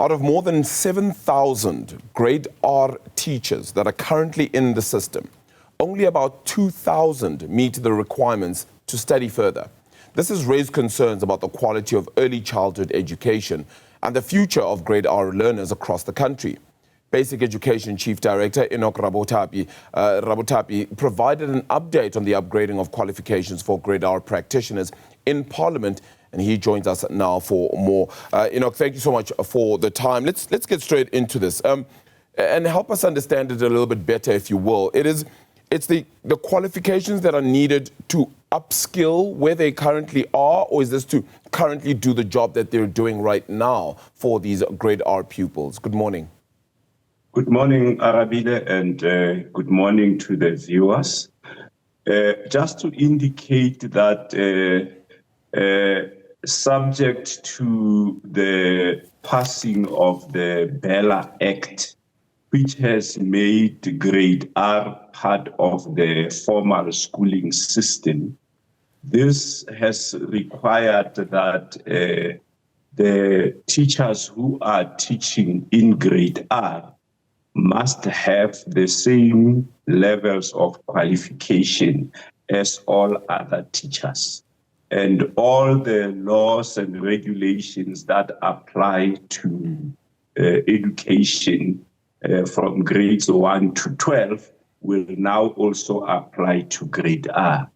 Out of more than 7,000 grade R teachers that are currently in the system, only about 2,000 meet the requirements to study further. This has raised concerns about the quality of early childhood education and the future of grade R learners across the country. Basic Education Chief Director Enoch Rabotapi provided an update on the upgrading of qualifications for grade R practitioners in Parliament, and he joins us now for more. Enoch, thank you so much for the time. Let's get straight into this and help us understand it a little bit better, if you will. It's the qualifications that are needed to upskill where they currently are, or is this to currently do the job that they're doing right now for these grade R pupils? Good morning. Good morning, Arabile, and good morning to the viewers. Just to indicate that subject to the passing of the Bella Act, which has made grade R part of the formal schooling system, this has required that the teachers who are teaching in grade R must have the same levels of qualification as all other teachers. And all the laws and regulations that apply to education from grades 1 to 12 will now also apply to grade R.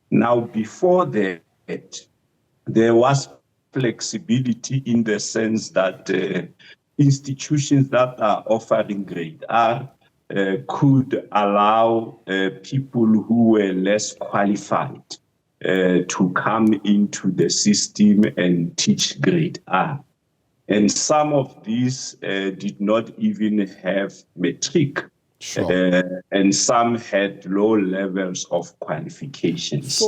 Now, before that, there was flexibility in the sense that institutions that are offering grade R could allow people who were less qualified to come into the system and teach grade R. And some of these did not even have matric. Sure. And some had low levels of qualifications.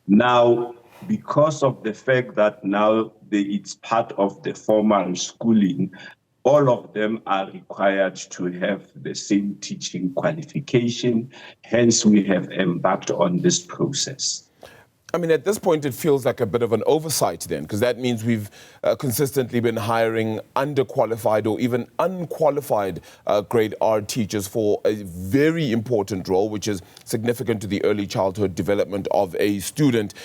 Now, because of the fact that now it's part of the formal schooling, all of them are required to have the same teaching qualification. Hence, we have embarked on this process. I mean, at this point, it feels like a bit of an oversight then, because that means we've consistently been hiring underqualified or even unqualified grade R teachers for a very important role, which is significant to the early childhood development of a student.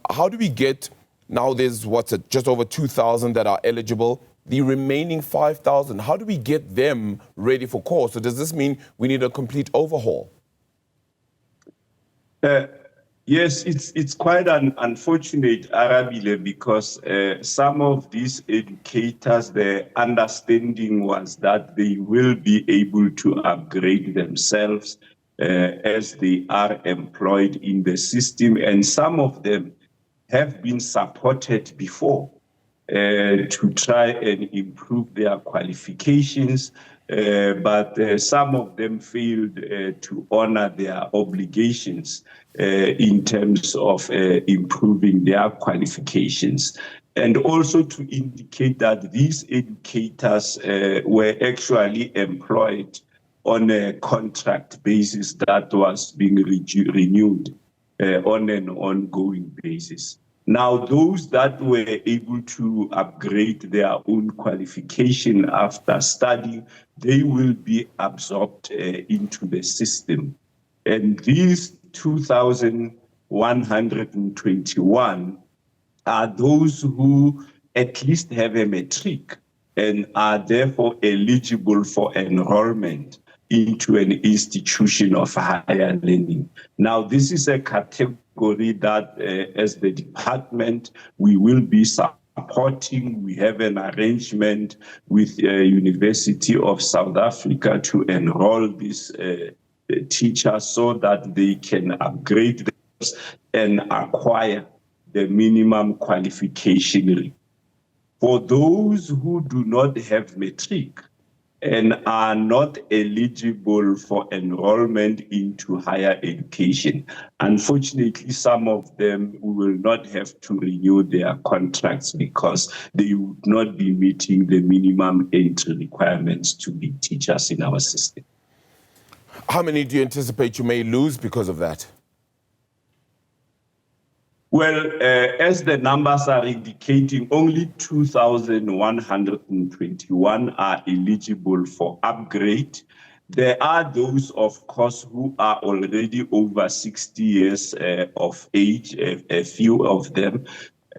How do we get, now there's just over 2,000 that are eligible, the remaining 5,000, how do we get them ready for course? So does this mean we need a complete overhaul? Yes, it's quite unfortunate, Arabile, because some of these educators, the understanding was that they will be able to upgrade themselves as they are employed in the system. And some of them have been supported before to try and improve their qualifications. But some of them failed to honor their obligations in terms of improving their qualifications. And also to indicate that these educators were actually employed on a contract basis that was being renewed on an ongoing basis. Now, those that were able to upgrade their own qualification after studying, they will be absorbed into the system. And these 2,121 are those who at least have a matric and are therefore eligible for enrollment into an institution of higher learning. Now, this is a category that as the department, we will be supporting. We have an arrangement with University of South Africa to enroll these teachers so that they can upgrade and acquire the minimum qualification. For those who do not have matric and are not eligible for enrollment into higher education, unfortunately, some of them will not have to renew their contracts because they would not be meeting the minimum entry requirements to be teachers in our system. How many do you anticipate you may lose because of that? Well, as the numbers are indicating, only 2,121 are eligible for upgrade. There are those, of course, who are already over 60 years of age, a few of them,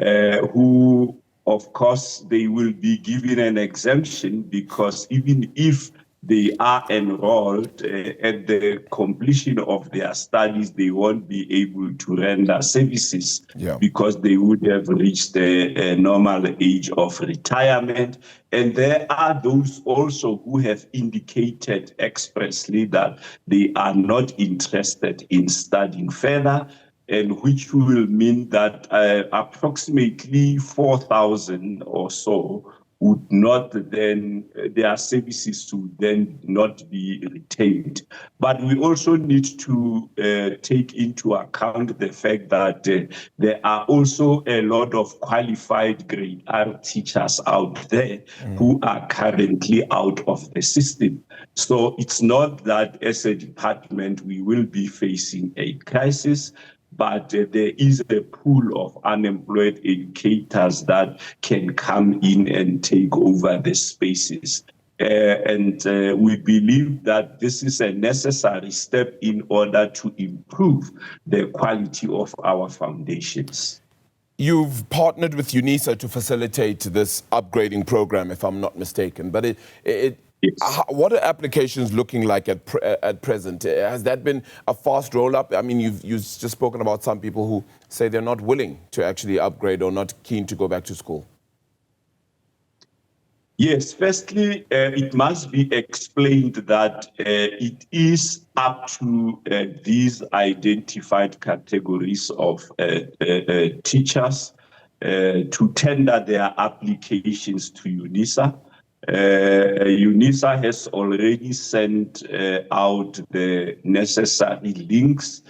who, of course, they will be given an exemption because even if they are enrolled at the completion of their studies, they won't be able to render services because they would have reached the normal age of retirement. And there are those also who have indicated expressly that they are not interested in studying further, and which will mean that approximately 4,000 or so would not then, their services would then not be retained. But we also need to take into account the fact that there are also a lot of qualified grade R teachers out there who are currently out of the system. So it's not that as a department we will be facing a crisis, but there is a pool of unemployed educators that can come in and take over the spaces. And we believe that this is a necessary step in order to improve the quality of our foundations. You've partnered with UNISA to facilitate this upgrading program, if I'm not mistaken. But yes. What are applications looking like at present? Has that been a fast roll-up? I mean, you've just spoken about some people who say they're not willing to actually upgrade or not keen to go back to school. Yes, firstly, it must be explained that it is up to these identified categories of teachers to tender their applications to UNISA. UNISA has already sent out the necessary links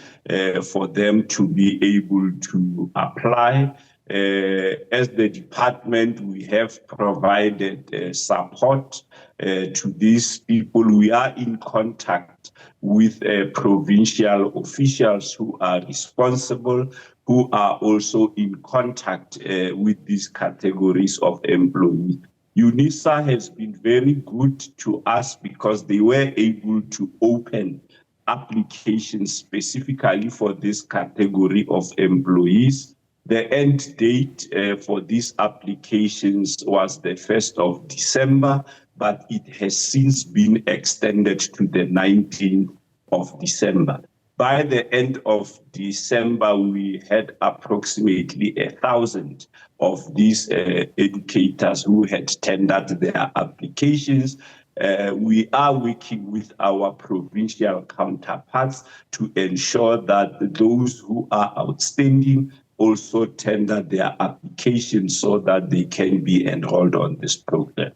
for them to be able to apply. As the department, we have provided support to these people. We are in contact with provincial officials who are responsible, who are also in contact with these categories of employees. UNISA has been very good to us because they were able to open applications specifically for this category of employees. The end date for these applications was the 1st of December, but it has since been extended to the 19th of December. By the end of December, we had approximately 1,000 of these educators who had tendered their applications. We are working with our provincial counterparts to ensure that those who are outstanding also tender their applications so that they can be enrolled on this program.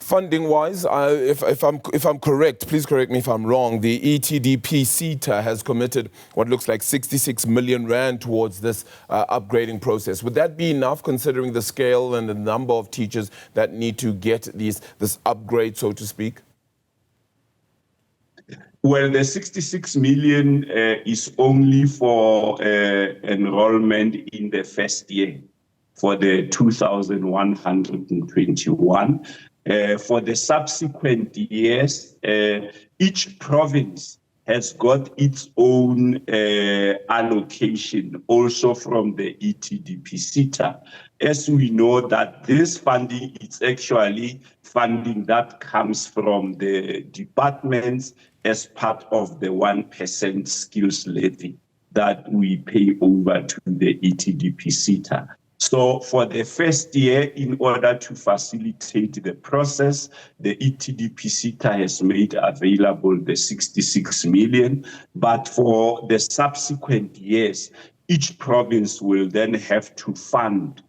Funding-wise, if I'm correct, please correct me if I'm wrong, the ETDP CETA has committed what looks like 66 million rand towards this upgrading process. Would that be enough considering the scale and the number of teachers that need to get this upgrade, so to speak? Well, the 66 million is only for enrollment in the first year, for the 2,121. For the subsequent years, each province has got its own allocation also from the ETDP CETA. As we know that this funding is actually funding that comes from the departments as part of the 1% skills levy that we pay over to the ETDP CETA. So for the first year, in order to facilitate the process, the ETDP CETA has made available the 66 million, but for the subsequent years, each province will then have to fund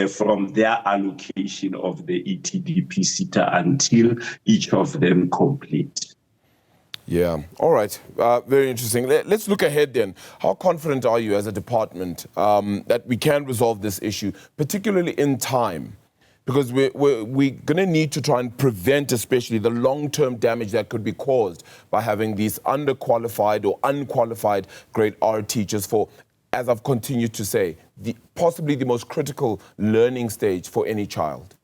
from their allocation of the ETDP CETA until each of them complete. Yeah, all right. Very interesting. Let's look ahead then. How confident are you as a department that we can resolve this issue, particularly in time? Because we're going to need to try and prevent especially the long-term damage that could be caused by having these underqualified or unqualified grade R teachers for as I've continued to say, possibly the most critical learning stage for any child?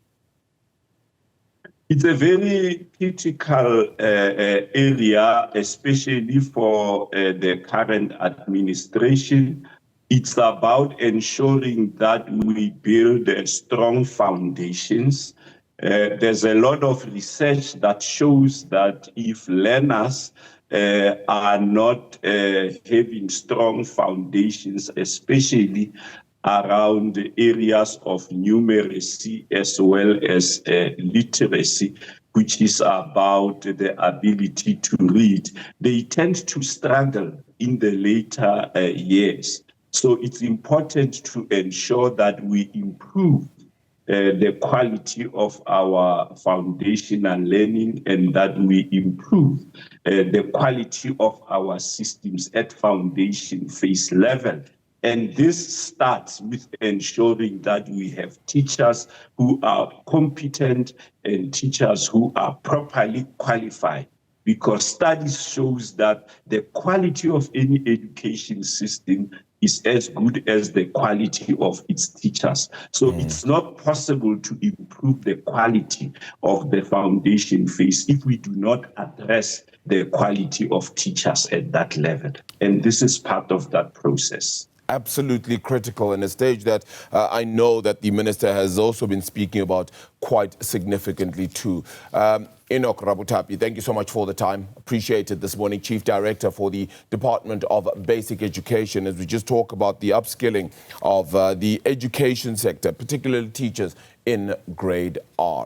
It's a very critical area, especially for the current administration. It's about ensuring that we build strong foundations. There's a lot of research that shows that if learners are not having strong foundations, especially around the areas of numeracy as well as literacy, which is about the ability to read, they tend to struggle in the later years. So it's important to ensure that we improve the quality of our foundational learning and that we improve the quality of our systems at foundation phase level. And this starts with ensuring that we have teachers who are competent and teachers who are properly qualified, because studies shows that the quality of any education system is as good as the quality of its teachers. So it's not possible to improve the quality of the foundation phase if we do not address the quality of teachers at that level. And this is part of that process. Absolutely critical, in a stage that I know that the minister has also been speaking about quite significantly too. Enoch Rabotapi, thank you so much for the time. Appreciate it this morning. Chief Director for the Department of Basic Education, as we just talk about the upskilling of the education sector, particularly teachers in grade R.